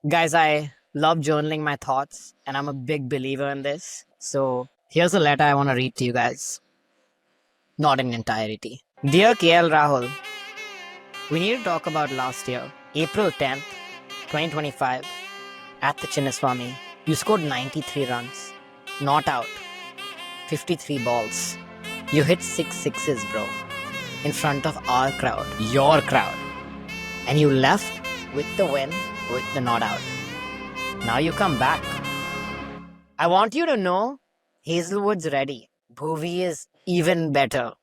Guys, I love journaling my thoughts, and I'm a big believer in this. So here's a letter I want to read to you guys, not in entirety. Dear KL Rahul, we need to talk about last year, April 10th, 2025, at the Chinnaswamy. You scored 93 runs, not out, 53 balls. You hit 6 sixes, bro, in front of our crowd, your crowd. And you left with the win, with the not out. Now you come back. I want you to know Hazelwood's ready. Bhuvi is even better.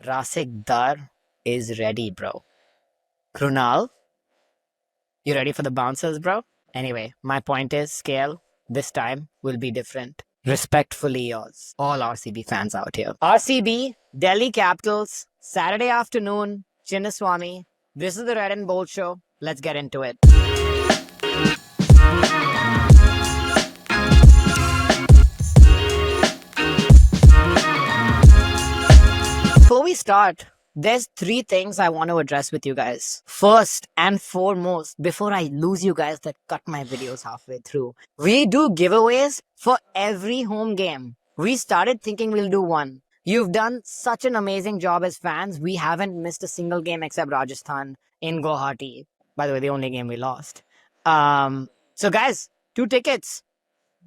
Rasik Dar is ready, bro. Krunal, you ready for the bouncers, bro? Anyway, my point is, scale this time will be different. Respectfully yours. All RCB fans out here. RCB, Delhi Capitals, Saturday afternoon, Chinnaswamy. This is the Red and Bold Show. Let's get into it. Before we start, there's three things I want to address with you guys. First and foremost, before I lose you guys that cut my videos halfway through, we do giveaways for every home game. We started thinking we'll do one. You've done such an amazing job as fans. We haven't missed a single game except Rajasthan in Guwahati. By the way, the only game we lost. So guys, 2 tickets.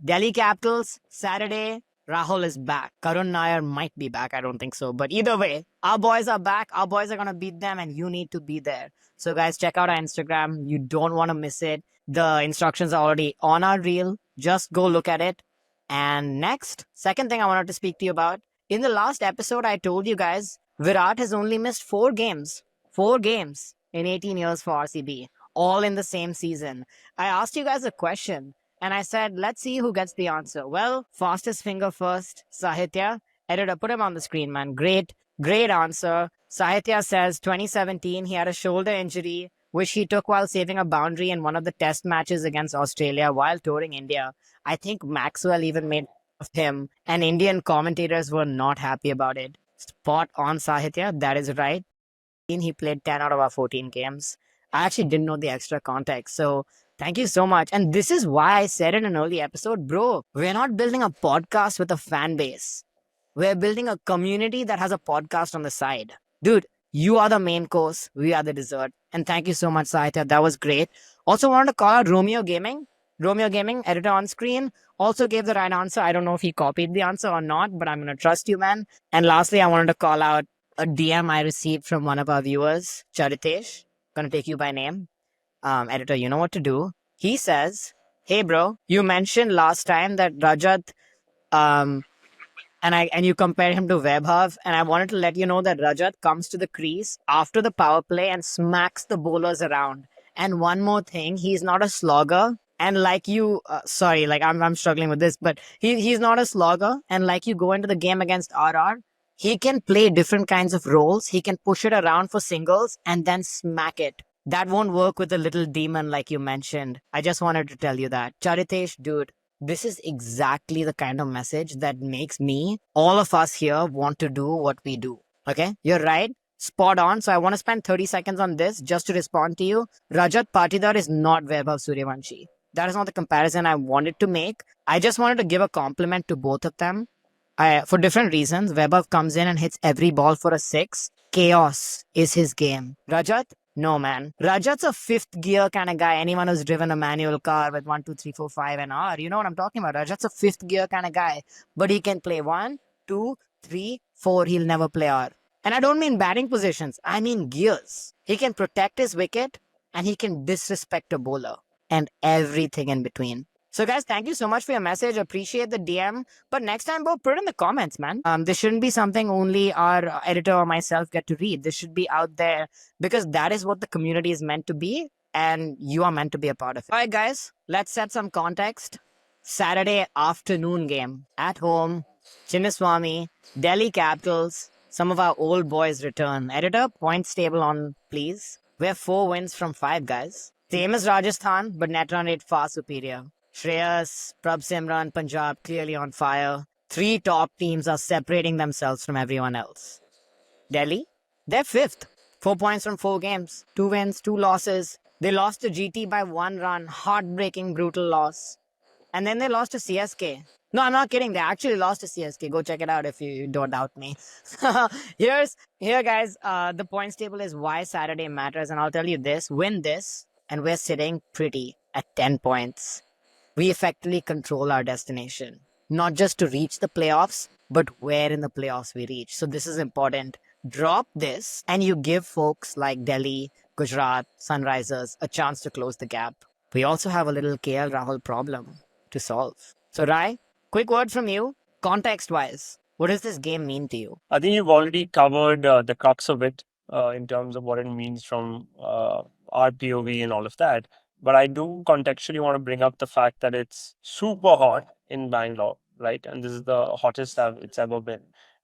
Delhi Capitals, Saturday. Rahul is back. Karun Nair might be back. I don't think so. But either way, our boys are back. Our boys are going to beat them, and you need to be there. So, guys, check out our Instagram. You don't want to miss it. The instructions are already on our reel. Just go look at it. And next, second thing I wanted to speak to you about. In the last episode, I told you guys Virat has only missed 4 games. 4 games in 18 years for RCB, all in the same season. I asked you guys a question. And I said, let's see who gets the answer. Well, fastest finger first, Sahitya. Editor, put him on the screen, man. Great answer. Sahitya says 2017, he had a shoulder injury, which he took while saving a boundary in one of the test matches against Australia while touring India. I think Maxwell even made of him, and Indian commentators were not happy about it. Spot on, Sahitya. That is right. He played 10 out of our 14 games. I actually didn't know the extra context. So thank you so much. And this is why I said in an early episode, bro, we're not building a podcast with a fan base. We're building a community that has a podcast on the side. Dude, you are the main course. We are the dessert. And thank you so much, Sahitya. That was great. Also wanted to call out Romeo Gaming. Romeo Gaming, editor on screen, also gave the right answer. I don't know if he copied the answer or not, but I'm going to trust you, man. And lastly, I wanted to call out a DM I received from one of our viewers, Charitesh. Gonna take you by name. Editor, you know what to do. He says, hey bro, you mentioned last time that Rajat and you compared him to Vaibhav, and I wanted to let you know that Rajat comes to the crease after the power play and smacks the bowlers around. And one more thing, he's not a slogger. And like you, sorry, like I'm struggling with this, but he's not a slogger. And like you go into the game against RR, he can play different kinds of roles. He can push it around for singles and then smack it. That won't work with a little demon like you mentioned. I just wanted to tell you that. Charitesh, dude, this is exactly the kind of message that makes me, all of us here, want to do what we do. Okay? You're right. Spot on. So I want to spend 30 seconds on this just to respond to you. Rajat Patidar is not Vaibhav Suryavanshi. That is not the comparison I wanted to make. I just wanted to give a compliment to both of them. For different reasons. Vaibhav comes in and hits every ball for a 6. Chaos is his game. Rajat? No, man. Rajat's a fifth gear kind of guy. Anyone who's driven a manual car with 1, 2, 3, 4, 5 and R, you know what I'm talking about. Rajat's a fifth gear kind of guy. But he can play 1, 2, 3, 4. He'll never play R. And I don't mean batting positions. I mean gears. He can protect his wicket and he can disrespect a bowler. And everything in between. So guys, thank you so much for your message. Appreciate the DM. But next time, bro, put it in the comments, man. This shouldn't be something only our editor or myself get to read. This should be out there because that is what the community is meant to be. And you are meant to be a part of it. All right, guys, let's set some context. Saturday afternoon game at home. Chinnaswamy, Delhi Capitals. Some of our old boys return. Editor, points table on, please. We have 4 wins from 5, guys. Same as Rajasthan, but net run rate far superior. Shreyas, Prabh Simran, Punjab clearly on fire. 3 top teams are separating themselves from everyone else. Delhi, they're 5th. 4 points from 4 games. 2 wins, 2 losses. They lost to GT by 1 run, heartbreaking, brutal loss. And then they lost to CSK. No, I'm not kidding. They actually lost to CSK. Go check it out if you don't doubt me. Here, guys. The points table is why Saturday matters, and I'll tell you this: win this, and we're sitting pretty at 10 points. We effectively control our destination, not just to reach the playoffs, but where in the playoffs we reach. So this is important. Drop this, and you give folks like Delhi, Gujarat, Sunrisers a chance to close the gap. We also have a little KL Rahul problem to solve. So, Rai, quick word from you, context wise. What does this game mean to you? I think you've already covered the crux of it in terms of what it means from our POV and all of that. But I do contextually want to bring up the fact that it's super hot in Bangalore, right? And this is the hottest it's ever been.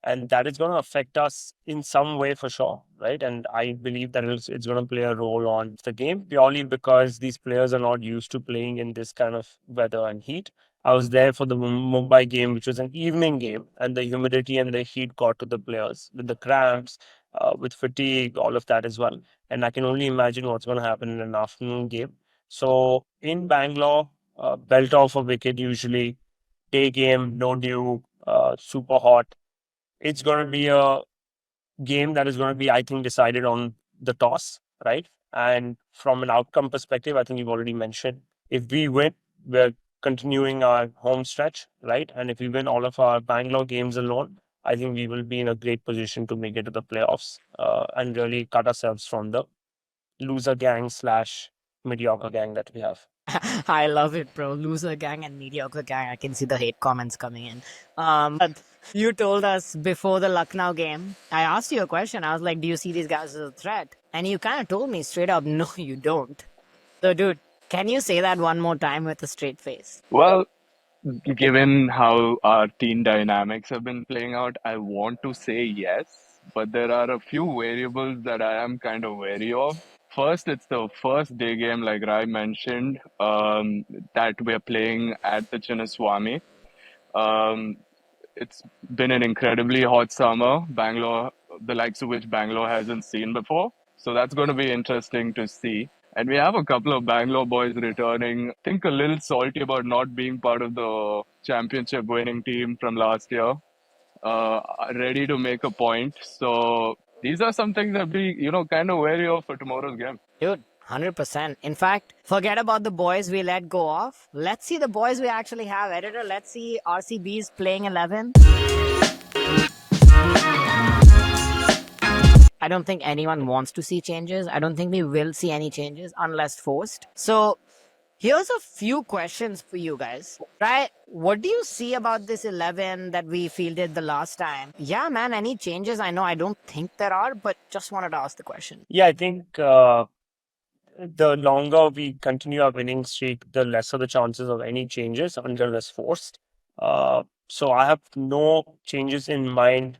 And that is going to affect us in some way for sure, right? And I believe that it's going to play a role on the game purely because these players are not used to playing in this kind of weather and heat. I was there for the Mumbai game, which was an evening game, and the humidity and the heat got to the players with the cramps, with fatigue, all of that as well. And I can only imagine what's going to happen in an afternoon game. So in Bangalore, belt off a wicket usually, day game, no dew, super hot. It's going to be a game that is going to be, I think, decided on the toss, right? And from an outcome perspective, I think you've already mentioned if we win, we're continuing our home stretch, right? And if we win all of our Bangalore games alone, I think we will be in a great position to make it to the playoffs and really cut ourselves from the loser gang slash mediocre gang that we have. I love it, bro. Loser gang and mediocre gang. I can see the hate comments coming in. But you told us before the Lucknow game, I asked you a question. I was like, do you see these guys as a threat? And you kind of told me straight up, no, you don't. So, dude, can you say that one more time with a straight face? Well, given how our team dynamics have been playing out, I want to say yes, but there are a few variables that I am kind of wary of. First, it's the first day game, like Rai mentioned, that we're playing at the Chinnaswamy. Um, it's been an incredibly hot summer, Bangalore, the likes of which Bangalore hasn't seen before. So that's going to be interesting to see. And we have a couple of Bangalore boys returning. I think a little salty about not being part of the championship winning team from last year. Ready to make a point. So these are some things that we, kind of wary of for tomorrow's game. Dude, 100%. In fact, forget about the boys we let go off. Let's see the boys we actually have. Editor, let's see RCB's playing 11. I don't think anyone wants to see changes. I don't think we will see any changes unless forced. So here's a few questions for you guys. Right? What do you see about this 11 that we fielded the last time? Yeah, man, any changes? I know I don't think there are, but just wanted to ask the question. Yeah, I think the longer we continue our winning streak, the lesser the chances of any changes unless forced. So I have no changes in mind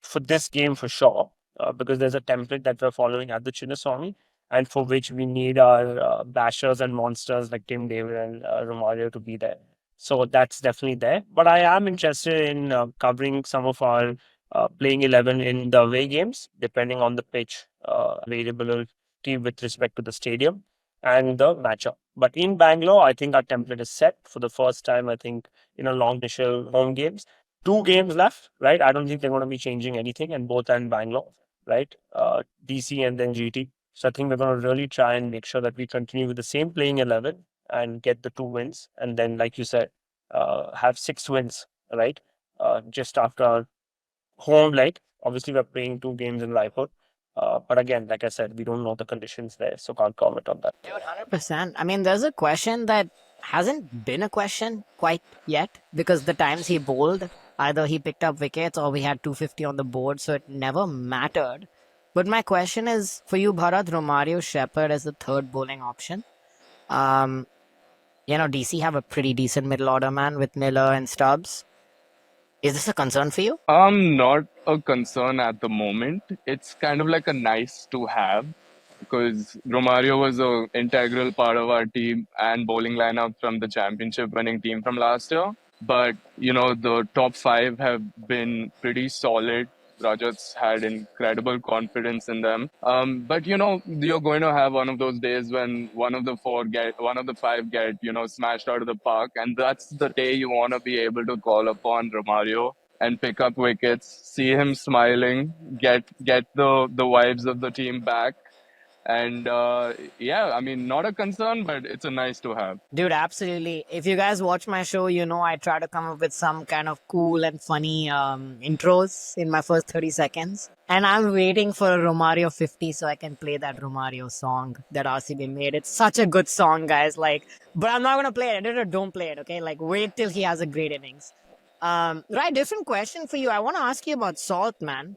for this game for sure, because there's a template that we're following at the Chinnaswamy, and for which we need our bashers and monsters like Tim David and Romario to be there. So that's definitely there. But I am interested in covering some of our playing 11 in the away games, depending on the pitch availability with respect to the stadium and the matchup. But in Bangalore, I think our template is set for the first time, I think, in a long initial home games. 2 games left, right? I don't think they're going to be changing anything, and both are in Bangalore, right? DC and then GT. So I think we're going to really try and make sure that we continue with the same playing 11 and get the 2 wins. And then, like you said, have 6 wins, right? Just after our home leg. Obviously, we're playing 2 games in Raipur. But again, like I said, we don't know the conditions there, so can't comment on that. Dude, 100%. I mean, there's a question that hasn't been a question quite yet because the times he bowled, either he picked up wickets or we had 250 on the board, so it never mattered. But my question is for you, Bharat, Romario Shepherd as the third bowling option. DC have a pretty decent middle order, man, with Miller and Stubbs. Is this a concern for you? Not a concern at the moment. It's kind of like a nice to have because Romario was an integral part of our team and bowling lineup from the championship winning team from last year. But, the top 5 have been pretty solid. Rajat's had incredible confidence in them. But you're going to have one of those days when one of the five get smashed out of the park, and that's the day you want to be able to call upon Romario and pick up wickets, see him smiling, get the vibes of the team back, and yeah, I mean, not a concern, but it's a nice to have. Dude, absolutely. If you guys watch my show, you know I try to come up with some kind of cool and funny intros in my first 30 seconds. And I'm waiting for a Romario 50 so I can play that Romario song that RCB made. It's such a good song, guys. Like, but I'm not going to play it. Editor, don't play it, okay? Like, wait till he has a great innings. Right, different question for you. I want to ask you about Salt, man.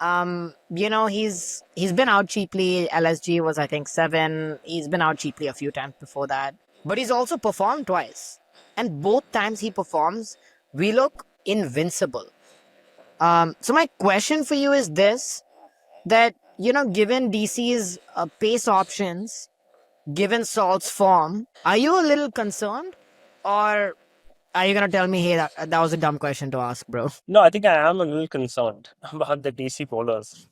He's been out cheaply. LSG was I think 7. He's been out cheaply a few times before that. But he's also performed twice. And both times he performs, we look invincible. So my question for you is this, that, given DC's pace options, given Salt's form, are you a little concerned? Or are you going to tell me, hey, that was a dumb question to ask, bro? No, I think I am a little concerned about the DC bowlers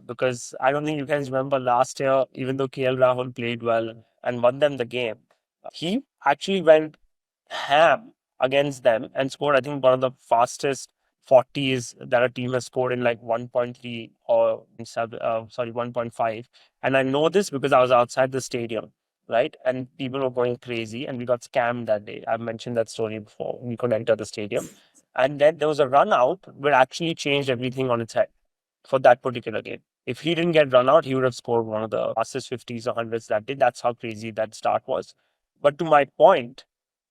because I don't think you guys remember last year, even though KL Rahul played well and won them the game, he actually went ham against them and scored, I think, one of the fastest 40s that a team has scored in like 1.3 or 1.5. And I know this because I was outside the stadium, right? And people were going crazy and we got scammed that day. I've mentioned that story before. We couldn't enter the stadium. And then there was a run out where actually changed everything on its head for that particular game. If he didn't get run out, he would have scored one of the fastest 50s or 100s that day. That's how crazy that start was. But to my point,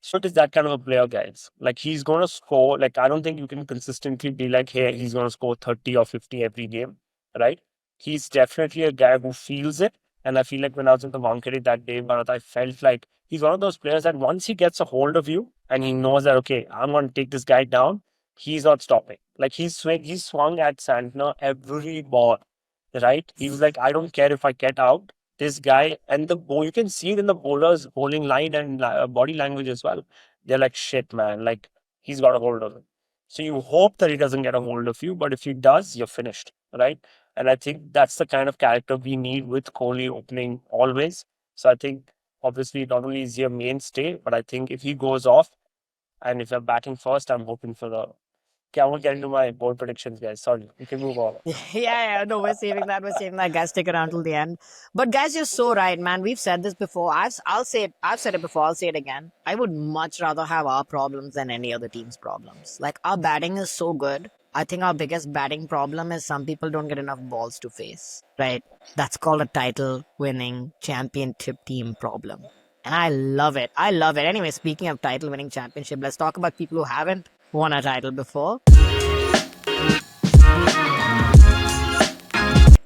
Sut is that kind of a player, guys. Like he's going to score. Like I don't think you can consistently be like, hey, he's going to score 30 or 50 every game, right? He's definitely a guy who feels it. And I feel like when I was in the Wankhede that day, Bharat, I felt like he's one of those players that once he gets a hold of you and he knows that, okay, I'm going to take this guy down, he's not stopping. Like he swung at Santner every ball, right? He was like, I don't care if I get out. This guy and you can see it in the bowlers bowling line and body language as well. They're like, shit, man. Like he's got a hold of him. So you hope that he doesn't get a hold of you, but if he does, you're finished, right? And I think that's the kind of character we need with Kohli opening always. So I think obviously not only is he a mainstay, but I think if he goes off and if you're batting first, I'm hoping for the. Okay, I won't get into my bold predictions, guys. Sorry, we can move on. Yeah, no, we're saving that. We're saving that. Guys, stick around till the end. But guys, you're so right, man. We've said this before. I'll say it. I've said it before. I'll say it again. I would much rather have our problems than any other team's problems. Like our batting is so good. I think our biggest batting problem is some people don't get enough balls to face. Right? That's called a title-winning championship team problem. And I love it. I love it. Anyway, speaking of title-winning championship, let's talk about people who haven't won a title before.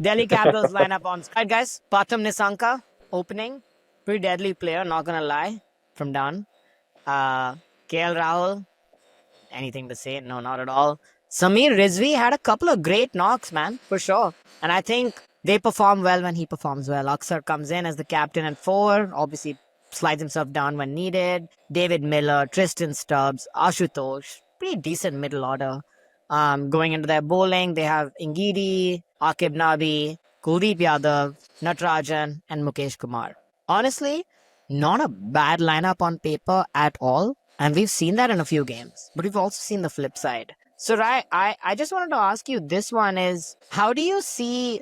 Delhi Capitals lineup on. Right, guys. Patham Nisanka opening. Pretty deadly player, not gonna lie. From down. KL Rahul. Anything to say? No, not at all. Samir Rizvi had a couple of great knocks, man, for sure. And I think they perform well when he performs well. Aksar comes in as the captain at 4. Obviously, slides himself down when needed. David Miller, Tristan Stubbs, Ashutosh. Pretty decent middle order. Going into their bowling, they have Ingidi, Akib Nabi, Kuldeep Yadav, Natarajan, and Mukesh Kumar. Honestly, not a bad lineup on paper at all. And we've seen that in a few games. But we've also seen the flip side. So, Rai, I just wanted to ask you, this one is, how do you see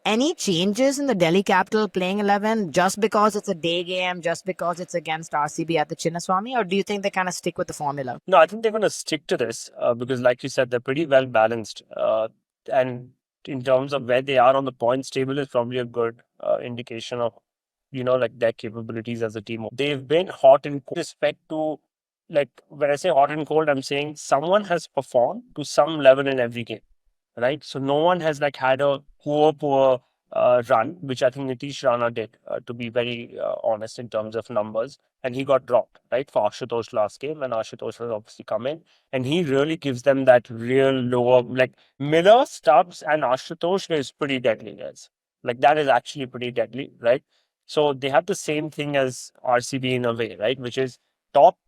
any changes in the Delhi Capital playing 11 just because it's a day game, just because it's against RCB at the Chinnaswamy? Or do you think they kind of stick with the formula? No, I think they're going to stick to this because, like you said, they're pretty well balanced. And in terms of where they are on the points table is probably a good indication of, like their capabilities as a team. They've been hot and cold with respect to, like, when I say hot and cold, I'm saying someone has performed to some level in every game, right? So no one has like had a poor run, which I think Nitish Rana did, to be very honest in terms of numbers. And he got dropped, right, for Ashutosh last game. And Ashutosh has obviously come in. And he really gives them that real lower, like Miller, Stubbs, and Ashutosh is pretty deadly, guys. Like that is actually pretty deadly, right? So they have the same thing as RCB in a way, right? Which is top.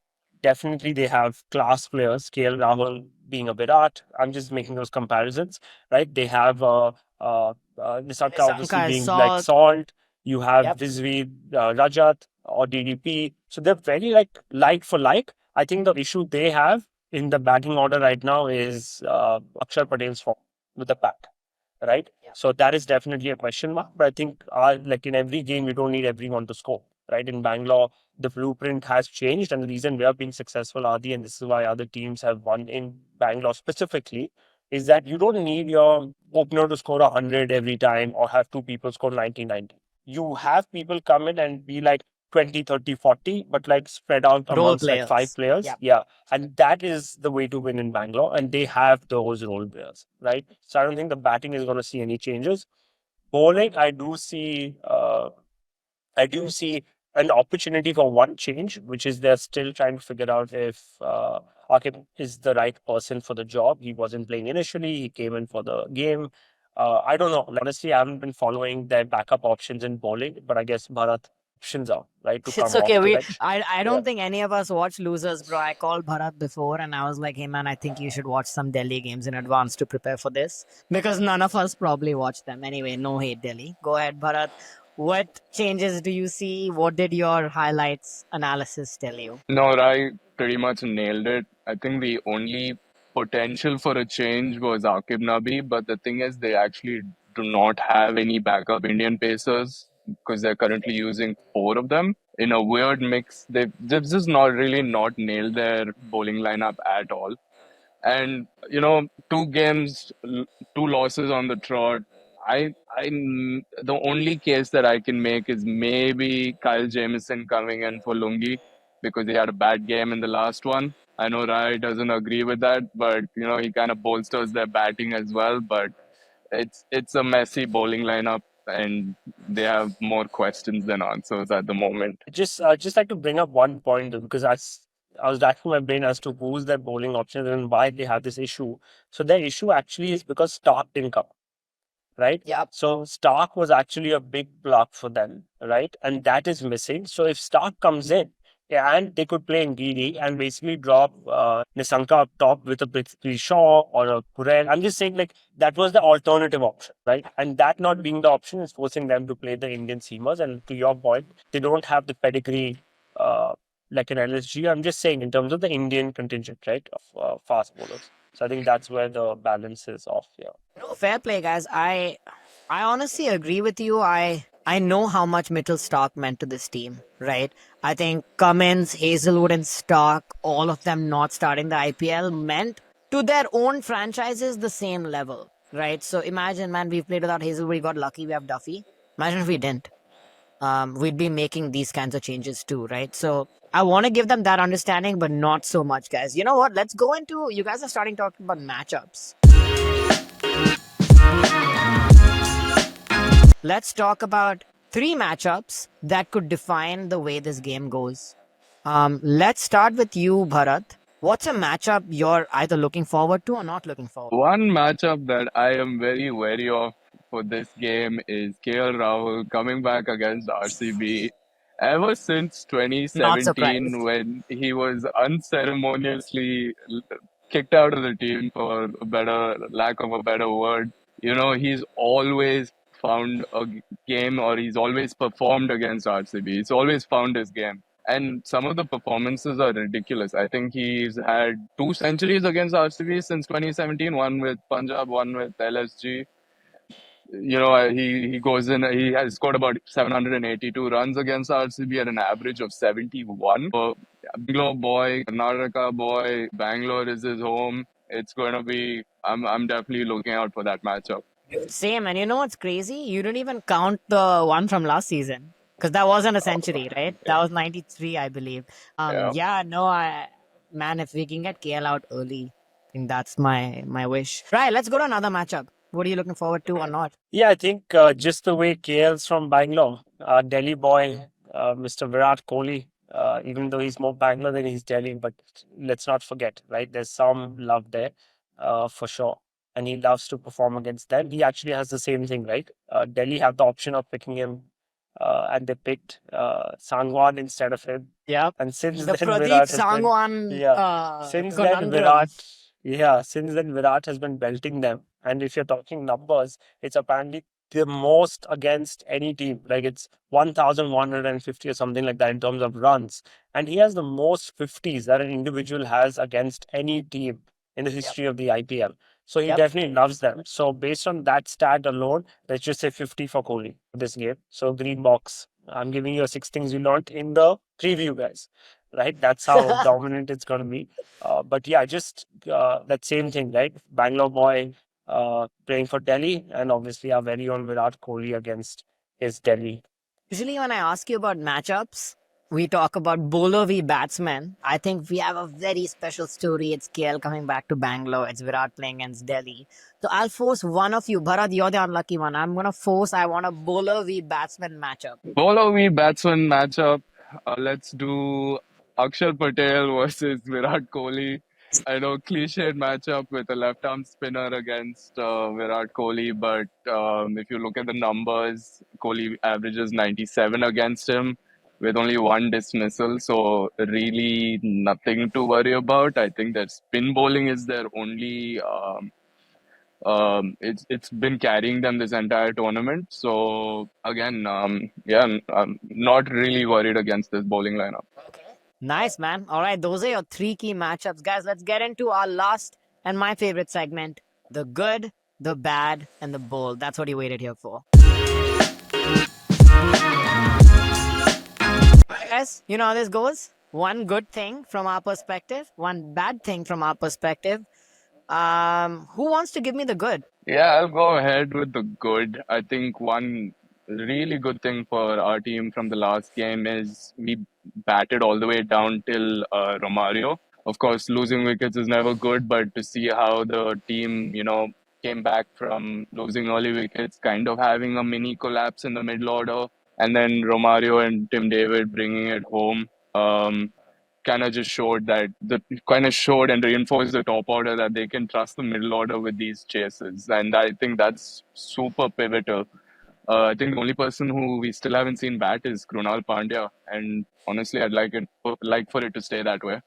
Definitely they have class players. KL Rahul being a Virat. I'm just making those comparisons, right? They have Nissanka obviously Nisanka is being like salt. salt. You have Yep. Vizvi, Rajat or DDP. So they're very like for like. I think the issue they have in the batting order right now is Akshar Patel's form with the pack, right? Yep. So that is definitely a question mark. But I think like in every game, you don't need everyone to score, right? In Bangalore, the blueprint has changed, and the reason we are being successful, Adi, and this is why other teams have won in Bangalore specifically, is that you don't need your opener to score 100 every time or have two people score 90-90. You have people come in and be like 20, 30, 40, but like spread out Role amongst like five players. players. Yep. Yeah. And that is the way to win in Bangalore. And they have those role players, right? So I don't think the batting is going to see any changes. Bowling, I do see an opportunity for one change, which is they're still trying to figure out if Akib is the right person for the job. He wasn't playing initially, he came in for the game. I don't know. Like, honestly, I haven't been following their backup options in bowling, but I guess Bharat options are right to It's come okay. off the bench. I Yeah. don't think any of us watch losers, bro. I called Bharat before and I was like, hey man, I think you should watch some Delhi games in advance to prepare for this. Because none of us probably watched them. Anyway, no hate Delhi. Go ahead, Bharat. What changes do you see? What did your highlights analysis tell you? No, Rai pretty much nailed it. I think the only potential for a change was Akib Nabi, but the thing is, they actually do not have any backup Indian pacers because they're currently using four of them in a weird mix. They've just not nailed their bowling lineup at all. And two games, two losses on the trot. The only case that I can make is maybe Kyle Jamieson coming in for Lungi because he had a bad game in the last one. I know Rai doesn't agree with that, but he kind of bolsters their batting as well. But it's a messy bowling lineup, and they have more questions than answers at the moment. Just like to bring up one point though, because I was racking my brain as to who's their bowling options and why they have this issue. So their issue actually is because Stark didn't come, right? Yep. So Stark was actually a big block for them, right? And that is missing. So if Stark comes in, yeah, and they could play Ngidi and basically drop Nisanka up top with a Prithvi Shaw or a Kurel. I'm just saying, like, that was the alternative option, right? And that not being the option is forcing them to play the Indian seamers. And to your point, they don't have the pedigree like an LSG. I'm just saying, in terms of the Indian contingent, right, of fast bowlers. So I think that's where the balance is off here. No, fair play, guys. I honestly agree with you. I know how much Mitchell Stark meant to this team, right? I think Cummins, Hazelwood, and Stark, all of them not starting the IPL, meant to their own franchises the same level, right? So imagine, man, we've played without Hazelwood, we got lucky, we have Duffy. Imagine if we didn't. We'd be making these kinds of changes too, right? So I want to give them that understanding, but not so much, guys. You know what? Let's go into. You guys are starting talking about matchups. Let's talk about three matchups that could define the way this game goes. Let's start with you, Bharat. What's a matchup you're either looking forward to or not looking forward? One matchup that I am very wary of for this game is KL Rahul coming back against RCB. Ever since Not 2017, surprised. when he was unceremoniously kicked out of the team for a better lack of a better word, he's always found a game, or he's always performed against RCB. He's always found his game. And some of the performances are ridiculous. I think he's had two centuries against RCB since 2017, one with Punjab, one with LSG. He goes in, he has scored about 782 runs against RCB at an average of 71. So, Bangalore boy, Karnataka boy, Bangalore is his home. It's going to be, I'm definitely looking out for that matchup. Same, and you know what's crazy? You didn't even count the one from last season because that wasn't a century, right? That was 93, I believe. Yeah. Yeah, no, man, if we can get KL out early, I think that's my wish. Right, let's go to another matchup. What are you looking forward to or not? Yeah, I think just the way KL's from Bangalore, Delhi boy, Mr. Virat Kohli, even though he's more Bangalore than he's Delhi, but let's not forget, right? There's some love there for sure. And he loves to perform against them. He actually has the same thing, right? Delhi had the option of picking him, and they picked Sangwan instead of him. Yeah. And since The then, Pradeep Virat has been, Sangwan yeah, since then, conundrum. Virat Yeah, since then Virat has been belting them. And if you're talking numbers, it's apparently the most against any team. Like it's 1,150 or something like that in terms of runs. And he has the most 50s that an individual has against any team in the Yep. history of the IPL. So he Yep. definitely loves them. So based on that stat alone, let's just say 50 for Kohli for this game. So green box. I'm giving you 6 things you learned in the preview, guys. Right? That's how dominant it's going to be. But yeah, just that same thing, right? Bangalore boy playing for Delhi, and obviously our very own Virat Kohli against his Delhi. Usually, when I ask you about matchups, we talk about bowler v batsman. I think we have a very special story. It's KL coming back to Bangalore. It's Virat playing against Delhi. So I'll force one of you. Bharat, you're the unlucky one. I'm going to force, I want a bowler v batsman matchup. Bowler v batsman matchup. Let's do Akshar Patel versus Virat Kohli. I know cliched matchup with a left arm spinner against Virat Kohli, but if you look at the numbers, Kohli averages 97 against him with only one dismissal, so really nothing to worry about. I think that spin bowling is their only it's been carrying them this entire tournament. So again, yeah, I'm not really worried against this bowling lineup. Nice, man. All right, those are your three key matchups. Guys, let's get into our last and my favorite segment, the good, the bad, and the bold. That's what you waited here for. Guys, you know how this goes? One good thing from our perspective, one bad thing from our perspective. Who wants to give me the good? Yeah, I'll go ahead with the good. I think one really good thing for our team from the last game is we batted all the way down till Romario. Of course, losing wickets is never good, but to see how the team, came back from losing early wickets, kind of having a mini collapse in the middle order, and then Romario and Tim David bringing it home. Kind of showed and reinforced the top order that they can trust the middle order with these chases, and I think that's super pivotal. I think the only person who we still haven't seen bat is Krunal Pandya, and honestly, like for it to stay that way.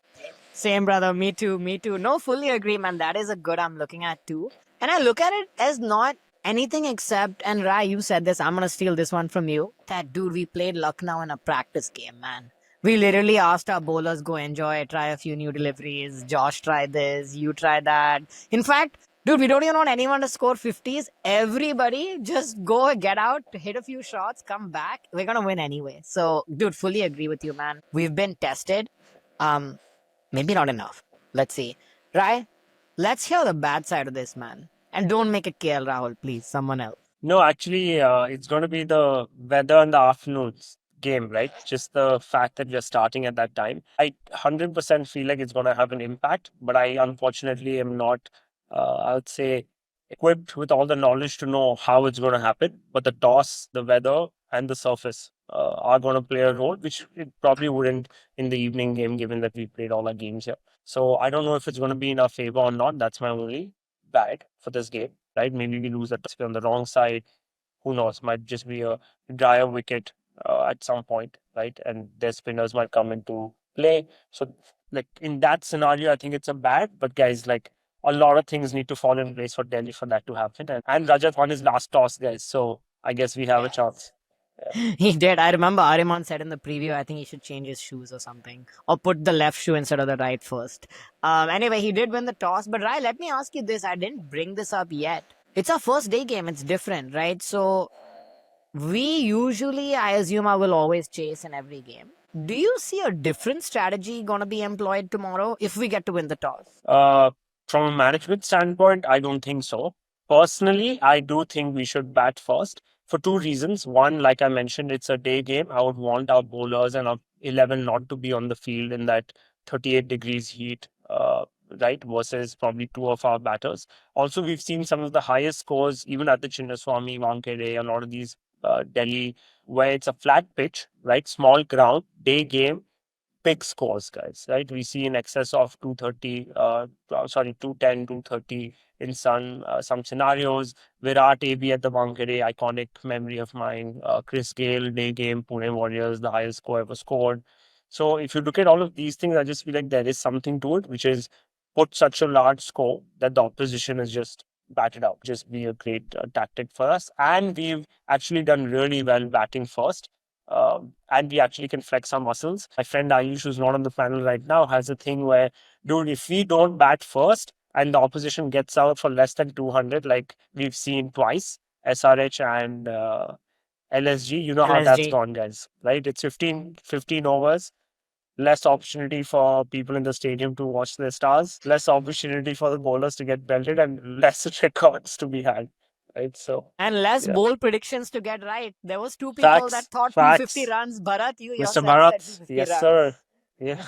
Same, brother. Me too. Me too. No, fully agree, man. That is a good I'm looking at too. And I look at it as not anything except, and Rai, you said this, I'm going to steal this one from you. That dude, we played Lucknow in a practice game, man. We literally asked our bowlers, go enjoy, try a few new deliveries. Josh, try this, you try that. In fact, dude, we don't even want anyone to score 50s. Everybody just go get out, hit a few shots, come back. We're going to win anyway. So, dude, fully agree with you, man. We've been tested. Um, Maybe not enough. Let's see. Rai, let's hear the bad side of this, man. And don't make it KL Rahul, please. Someone else. No, actually, it's going to be the weather in the afternoons game, right? Just the fact that we're starting at that time. I 100% feel like it's going to have an impact, but I unfortunately am not, I would say, equipped with all the knowledge to know how it's going to happen. But the toss, the weather, and the surface are going to play a role, which it probably wouldn't in the evening game, given that we played all our games here. So I don't know if it's going to be in our favor or not. That's my only bad for this game, right? Maybe we lose a toss on the wrong side. Who knows? Might just be a drier wicket at some point, right? And their spinners might come into play. So, like in that scenario, I think it's a bad. But guys, like a lot of things need to fall in place for Delhi for that to happen. And Rajat won his last toss, guys. So I guess we have a chance. He did. I remember Ariman said in the preview, I think he should change his shoes or something. Or put the left shoe instead of the right first. Anyway, he did win the toss. But Rai, let me ask you this. I didn't bring this up yet. It's our first day game. It's different, right? So we usually, I assume, I will always chase in every game. Do you see a different strategy going to be employed tomorrow if we get to win the toss? From a management standpoint, I don't think so. Personally, I do think we should bat first for two reasons. One, like I mentioned, it's a day game. I would want our bowlers and our 11 not to be on the field in that 38 degrees heat, right, versus probably two of our batters. Also, we've seen some of the highest scores, even at the Chinnaswamy, Wankhede, a lot of these Delhi, where it's a flat pitch, right, small ground, day game, big scores, guys, right? We see in excess of 230, 210, 230 in some scenarios. Virat AB at the Wankhede, iconic memory of mine. Chris Gale, day game, Pune Warriors, the highest score ever scored. So if you look at all of these things, I just feel like there is something to it, which is put such a large score that the opposition is just batted out. Just be a great tactic for us. And we've actually done really well batting first. And we actually can flex our muscles. My friend Ayush, who's not on the panel right now, has a thing where, dude, if we don't bat first and the opposition gets out for less than 200, like we've seen twice, SRH and LSG, you know how that's LSG. gone, guys, right? It's 15 overs, less opportunity for people in the stadium to watch their stars, less opportunity for the bowlers to get belted, and less records to be had, right? So, And less yeah. bold predictions to get right. There was two people that thought 250 Facts. runs. Bharat, you Mr. yourself said Bharat, 250 yes, sir. runs. Yeah.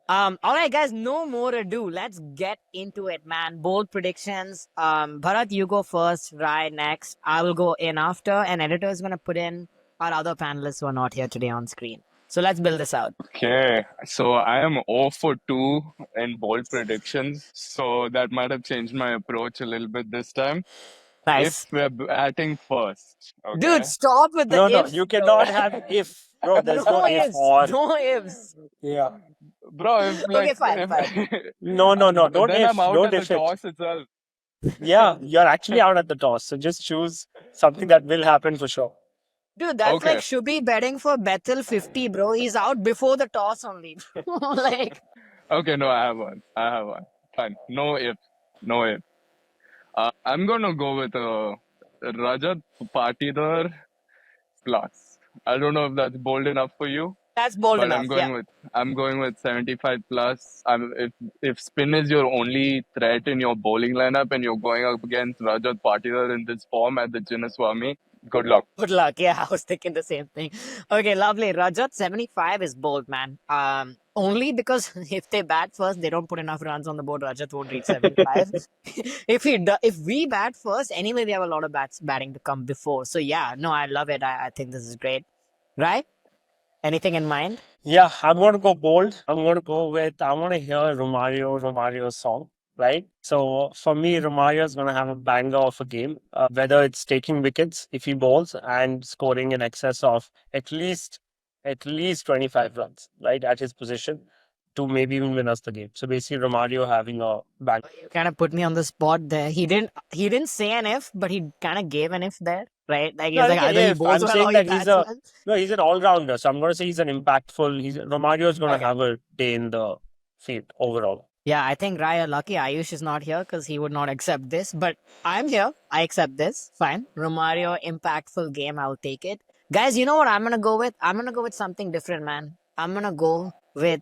All right, guys, no more ado. Let's get into it, man. Bold predictions. Bharat, you go first. Rai next. I will go in after, and editor is gonna put in our other panelists who are not here today on screen. So let's build this out. Okay, so I am 0 for 2 in bold predictions, so that might have changed my approach a little bit this time. Nice. If we're batting first, Dude, okay? stop with the No, no, ifs. you though. cannot have if, bro. There's no No if ifs. or. No ifs. Yeah. Bro, if Okay, like fine, if, fine. No, no, no. Don't then I'm if. out Don't at the if it. toss itself. Yeah, you're actually out at the toss. So just choose something that will happen for sure. Dude, that's like Okay, Shubhi betting for Bethel 50, bro. He's out before the toss only. Like, okay, no, I have one. I have one. Fine, no if, no if. I'm gonna go with Rajat Patidar plus. I don't know if that's bold enough for you, that's bold but enough. Yeah. I'm going with 75 plus. If spin is your only threat in your bowling lineup and you're going up against Rajat Patidar in this form at the Chinnaswamy, good luck. Good luck. Yeah, I was thinking the same thing. Okay, lovely. Rajat 75 is bold, man. Only because if they bat first, they don't put enough runs on the board. Rajat won't reach 75. If we bat first, anyway, we have a lot of batting to come before. So yeah, no, I love it. I think this is great. Right? Anything in mind? Yeah, I'm going to go bold. I'm going to go with, I want to hear Romario's song, right? So for me, Romario is going to have a banger of a game, whether it's taking wickets if he bowls and scoring in excess of at least 25 runs, right, at his position to maybe even win us the game. So basically, Romario having a bang. You kind of put me on the spot there. He didn't say an if, but he kind of gave an if there, right? Like he's No, like okay, either he if bowls I'm well saying or he that bats well. he's an all rounder. So I'm going to say he's an impactful. Romario is going to Okay. have a day in the field overall. Yeah, I think Raya lucky Ayush is not here because he would not accept this. But I'm here. I accept this. Fine. Romario, impactful game. I'll take it. Guys, you know what I'm gonna go with? I'm gonna go with something different, man. I'm gonna go with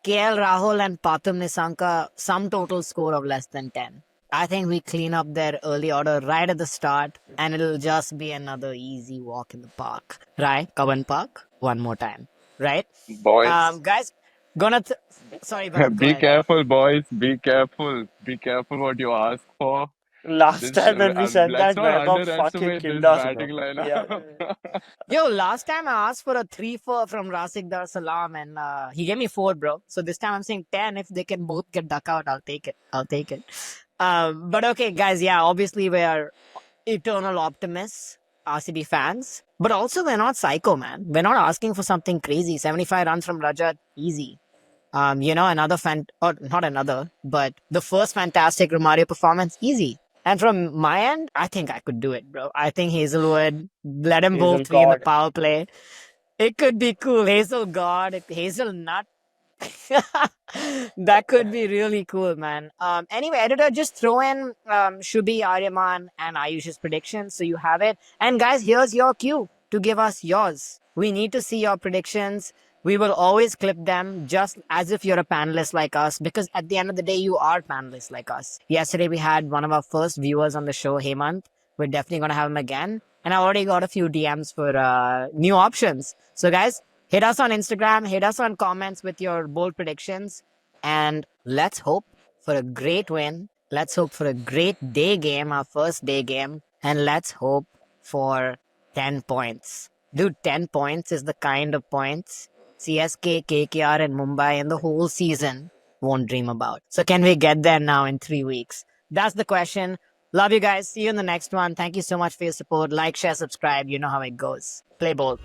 KL Rahul and Pathum Nisanka, sum total score of less than 10. I think we clean up their early order right at the start, and it'll just be another easy walk in the park. Right? Kavan Park? One more time. Right? Boys, Guys, sorry, Bharat, go be ahead. careful, boys. Be careful. Be careful what you ask for. Last This time when we said let's that, not Vaibhav fucking underestimate killed this us, bro. batting Yeah. lineup. Yo, last time I asked for a 3-4 from Rasik Dar Salam and he gave me 4, bro. So this time I'm saying 10. If they can both get duck out, I'll take it. I'll take it. But okay, guys, yeah, obviously we are eternal optimists, RCB fans. But also we're not psycho, man. We're not asking for something crazy. 75 runs from Rajat, easy. But the first fantastic Romario performance, easy. And from my end, I think I could do it, bro. I think Hazelwood, let him bowl Hazel 3 in the God. power play. It could be cool. Hazel God, Hazelnut. That could be really cool, man. Anyway, editor, just throw in Shubhi, Aryaman, and Ayush's predictions so you have it. And guys, here's your cue to give us yours. We need to see your predictions. We will always clip them just as if you're a panelist like us, because at the end of the day, you are panelists like us. Yesterday, we had one of our first viewers on the show, Hemant. We're definitely going to have him again. And I already got a few DMs for new options. So, guys, hit us on Instagram, hit us on comments with your bold predictions, and let's hope for a great win. Let's hope for a great day game, our first day game, and let's hope for 10 points. Dude, 10 points is the kind of points CSK, KKR, and Mumbai in the whole season won't dream about. So, can we get there now in 3 weeks? That's the question. Love you guys. See you in the next one. Thank you so much for your support. Like, share, subscribe. You know how it goes. Play bold.